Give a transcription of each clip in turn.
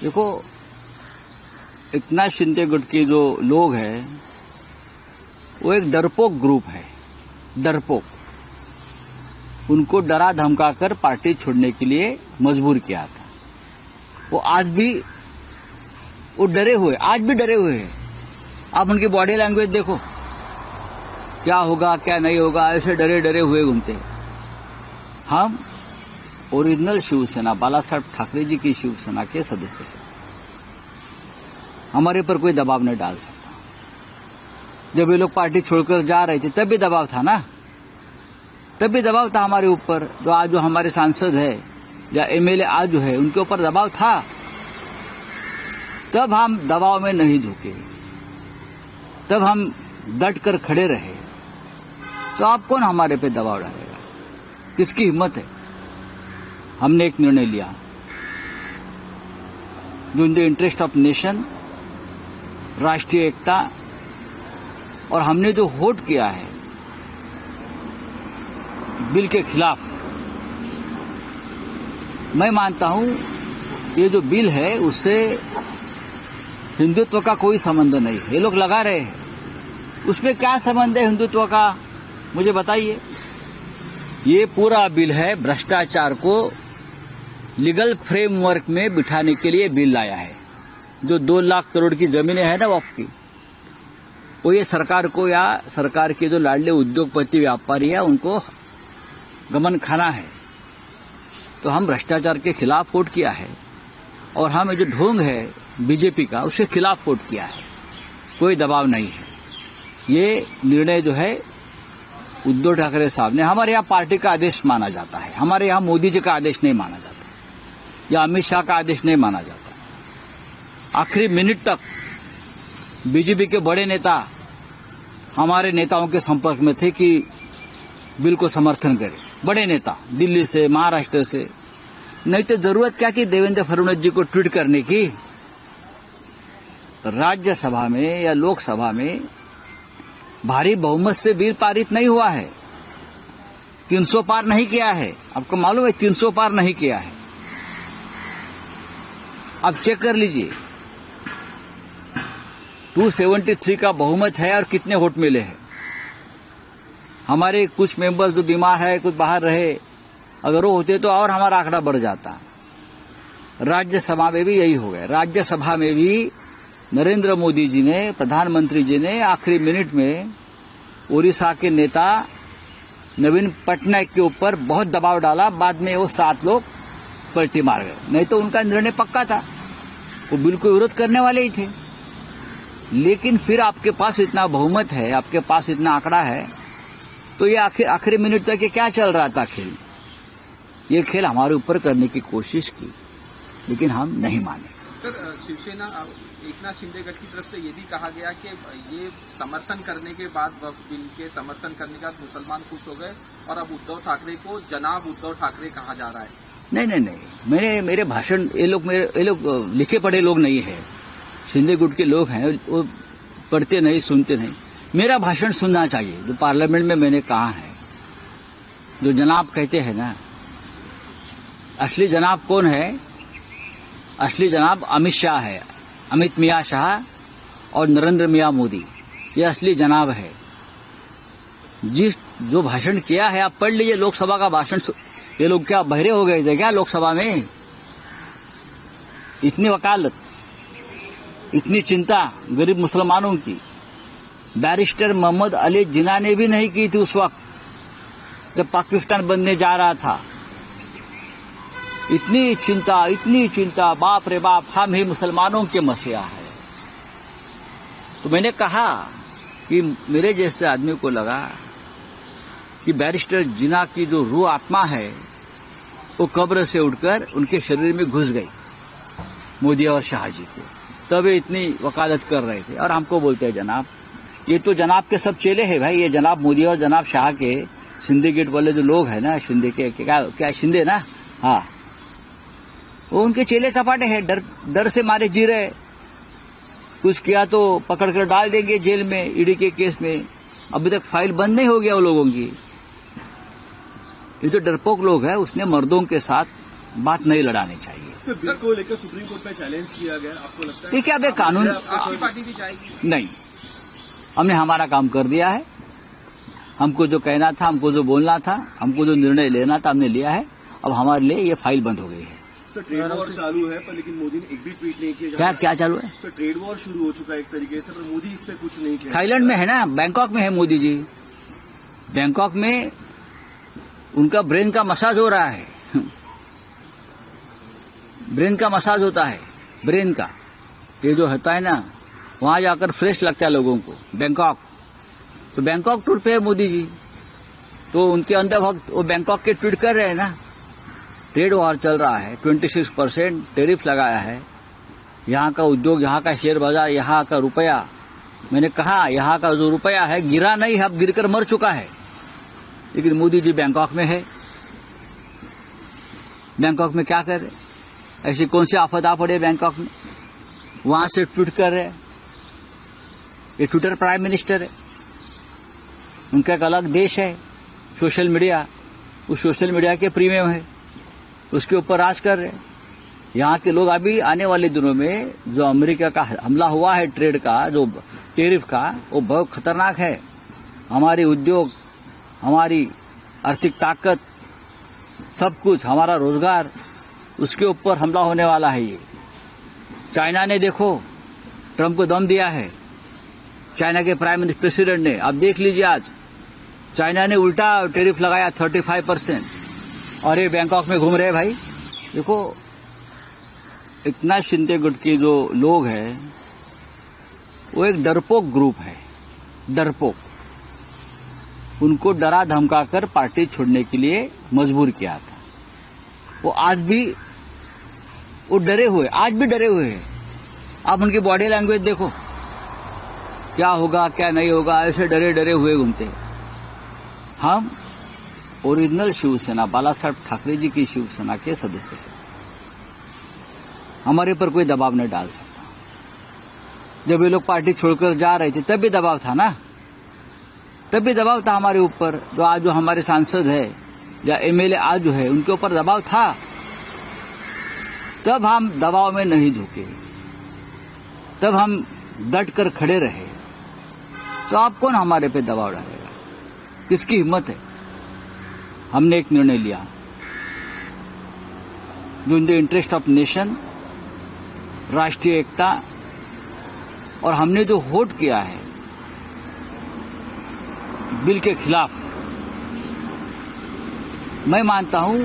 देखो, एकनाथ शिंदे गुट के जो लोग हैं वो एक डरपोक ग्रुप है, डरपोक। उनको डरा धमकाकर पार्टी छोड़ने के लिए मजबूर किया था। वो आज भी वो डरे हुए, आज भी डरे हुए हैं। आप उनकी बॉडी लैंग्वेज देखो, क्या होगा क्या नहीं होगा, ऐसे डरे डरे हुए घूमते हैं। हम ओरिजिनल शिवसेना, बाला साहब ठाकरे जी की शिवसेना के सदस्य हैं। हमारे पर कोई दबाव नहीं डाल सकता। जब ये लोग पार्टी छोड़कर जा रहे थे तब भी दबाव था ना, तब भी दबाव था हमारे ऊपर। जो आज जो हमारे सांसद है या एमएलए आज जो है उनके ऊपर दबाव था, तब हम दबाव में नहीं झुके, तब हम डट कर खड़े रहे। तो आप कौन हमारे पे दबाव डालेगा? किसकी हिम्मत है? हमने एक निर्णय लिया जो in the interest of nation, राष्ट्रीय एकता, और हमने जो वोट किया है बिल के खिलाफ। मैं मानता हूं ये जो बिल है उससे हिंदुत्व का कोई संबंध नहीं है। ये लोग लगा रहे हैं, उसमें क्या संबंध है हिंदुत्व का, मुझे बताइए। ये पूरा बिल है भ्रष्टाचार को लीगल फ्रेमवर्क में बिठाने के लिए बिल लाया है। जो 2 लाख करोड़ की जमीनें हैं ना वक्फ की, वो ये सरकार को या सरकार के जो लाडले उद्योगपति व्यापारी है उनको गमन खाना है। तो हम भ्रष्टाचार के खिलाफ वोट किया है, और हम ये जो ढोंग है बीजेपी का उसके खिलाफ वोट किया है। कोई दबाव नहीं है। ये निर्णय जो है उद्धव ठाकरे साहब ने, हमारे यहाँ पार्टी का आदेश माना जाता है, हमारे यहाँ मोदी जी का आदेश नहीं माना जाता या अमित शाह का आदेश नहीं माना जाता। आखिरी मिनट तक बीजेपी के बड़े नेता हमारे नेताओं के संपर्क में थे कि बिल को समर्थन करें। बड़े नेता दिल्ली से, महाराष्ट्र से। नहीं तो जरूरत क्या थी देवेंद्र फडणवीस जी को ट्वीट करने की? राज्यसभा में या लोकसभा में भारी बहुमत से बिल पारित नहीं हुआ है, 300 पार नहीं किया है। आपको मालूम है 300 पार नहीं किया है। आप चेक कर लीजिए, 273 का बहुमत है और कितने वोट मिले हैं। हमारे कुछ मेंबर्स जो बीमार है, कुछ बाहर रहे, अगर वो होते तो और हमारा आंकड़ा बढ़ जाता। राज्यसभा में भी यही हो गया। राज्यसभा में भी नरेंद्र मोदी जी ने, प्रधानमंत्री जी ने आखिरी मिनट में ओडिशा के नेता नवीन पटनायक के ऊपर बहुत दबाव डाला। बाद में वो 7 लोग पलटी मार गए, नहीं तो उनका निर्णय पक्का था, वो बिल को विरोध करने वाले ही थे। लेकिन फिर आपके पास इतना बहुमत है, आपके पास इतना आंकड़ा है, तो ये आखिरी मिनट तक ये क्या चल रहा था खेल? ये खेल हमारे ऊपर करने की कोशिश की, लेकिन हम नहीं माने। सर, शिवसेना एकनाथ शिंदे गट की तरफ से ये भी कहा गया कि ये समर्थन करने के बाद, वक्फ बिल के समर्थन करने के बाद मुसलमान खुश हो गए और अब उद्धव ठाकरे को जनाब उद्धव ठाकरे कहा जा रहा है। नहीं, मेरे भाषण, ये लोग लिखे पढ़े लोग नहीं है। शिंदे गुट के लोग हैं, वो पढ़ते नहीं, सुनते नहीं। मेरा भाषण सुनना चाहिए जो पार्लियामेंट में मैंने कहा है। जो जनाब कहते हैं ना, असली जनाब कौन है? असली जनाब अमित शाह है, अमित मियाँ शाह और नरेंद्र मियाँ मोदी। ये असली जनाब है। जो भाषण किया है आप पढ़ लीजिए, लोकसभा का भाषण। ये लोग क्या बहरे हो गए थे क्या लोकसभा में? इतनी वकालत, इतनी चिंता गरीब मुसलमानों की बैरिस्टर मोहम्मद अली जिन्ना ने भी नहीं की थी उस वक्त जब पाकिस्तान बनने जा रहा था। इतनी चिंता, बाप रे बाप, हम ही मुसलमानों के मसीहा है। तो मैंने कहा कि मेरे जैसे आदमी को लगा कि बैरिस्टर जिन्ना की जो रूह आत्मा है वो कब्र से उठकर उनके शरीर में घुस गई, मोदी और शाह जी को। तब ये इतनी वकालत कर रहे थे और हमको बोलते हैं जनाब। ये तो जनाब के सब चेले हैं भाई। ये जनाब मोदी और जनाब शाह के शिंदे गेट वाले जो लोग हैं ना, शिंदे के क्या शिंदे ना, हाँ, वो उनके चेले चपाटे हैं। डर से मारे जी रहे। कुछ किया तो पकड़ कर डाल देंगे जेल में, ईडी के केस में। अभी तक फाइल बंद नहीं हो गया वो लोगों की। ये जो डरपोक लोग हैं, उसने मर्दों के साथ बात नहीं लड़ानी चाहिए। सर बिल को लेकर सुप्रीम कोर्ट में चैलेंज किया गया, आपको लगता है ठीक है, अब ये कानून आपकी पार्टी भी जाएगी? नहीं, हमने हमारा काम कर दिया है। हमको जो कहना था, हमको जो बोलना था, हमको जो निर्णय लेना था, हमने लिया है। अब हमारे लिए ये फाइल बंद हो गई है। सर ट्रेड वॉर चालू है, पर लेकिन मोदी ने एक भी ट्वीट नहीं किया। क्या क्या चालू है? सर ट्रेड वॉर शुरू हो चुका है एक तरीके से, पर मोदी इस पे कुछ नहीं किया। थाईलैंड में है ना, बैंकॉक में है मोदी जी। बैंकॉक में उनका ब्रेन का मसाज हो रहा है। ब्रेन का मसाज होता है, ब्रेन का ये जो होता है ना, वहां जाकर फ्रेश लगता है लोगों को। बैंकॉक, तो बैंकॉक टूर पे है मोदी जी, तो उनके अंदर वक्त वो बैंकॉक के ट्वीट कर रहे हैं ना। ट्रेड वॉर चल रहा है, 26% टैरिफ लगाया है। यहाँ का उद्योग, यहाँ का शेयर बाजार, यहाँ का रुपया, मैंने कहा यहाँ का जो रुपया है गिरा नहीं है, अब गिरकर मर चुका है। लेकिन मोदी जी बैंकॉक में है। बैंकॉक में क्या कर रहे? ऐसी कौन सी आफत आ पड़े बैंकॉक में? वहां से ट्वीट कर रहे। ये ट्विटर प्राइम मिनिस्टर है, उनका एक अलग देश है सोशल मीडिया। उस सोशल मीडिया के प्रीमियम है, उसके ऊपर राज कर रहे। यहाँ के लोग अभी आने वाले दिनों में जो अमेरिका का हमला हुआ है ट्रेड का, जो टैरिफ का, वो बहुत खतरनाक है। हमारे उद्योग, हमारी आर्थिक ताकत, सब कुछ, हमारा रोजगार, उसके ऊपर हमला होने वाला है। ये चाइना ने देखो ट्रंप को दम दिया है, चाइना के प्राइम मिनिस्टर प्रेसिडेंट ने। अब देख लीजिए, आज चाइना ने उल्टा टैरिफ लगाया 35%, और ये बैंकॉक में घूम रहे भाई। देखो, इतना शिंदे गुट के जो लोग हैं वो एक डरपोक ग्रुप है, डरपोक। उनको डरा धमकाकर पार्टी छोड़ने के लिए मजबूर किया था। वो आज भी वो डरे हुए, आज भी डरे हुए हैं। आप उनकी बॉडी लैंग्वेज देखो, क्या होगा क्या नहीं होगा, ऐसे डरे डरे हुए घूमते हैं। हम ओरिजिनल शिवसेना, बाला साहब ठाकरे जी की शिवसेना के सदस्य हैं। हमारे पर कोई दबाव नहीं डाल सकता। जब ये लोग पार्टी छोड़कर जा रहे थे तब भी दबाव था ना, तब भी दबाव था हमारे ऊपर। जो आज जो हमारे सांसद है या एमएलए आज जो है, उनके ऊपर दबाव था। तब हम दबाव में नहीं झुके, तब हम डट कर खड़े रहे। तो आप कौन हमारे पे दबाव डालेगा? किसकी हिम्मत है? हमने एक निर्णय लिया जो in the interest of nation, राष्ट्रीय एकता, और हमने जो वोट किया है बिल के खिलाफ, मैं मानता हूं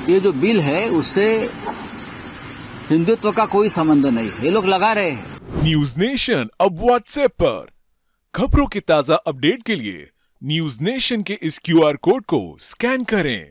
ये जो बिल है उससे हिंदुत्व का कोई संबंध नहीं है। ये लोग लगा रहे हैं। न्यूज नेशन अब व्हाट्सएप पर खबरों की ताजा अपडेट के लिए न्यूज नेशन के इस QR कोड को स्कैन करें।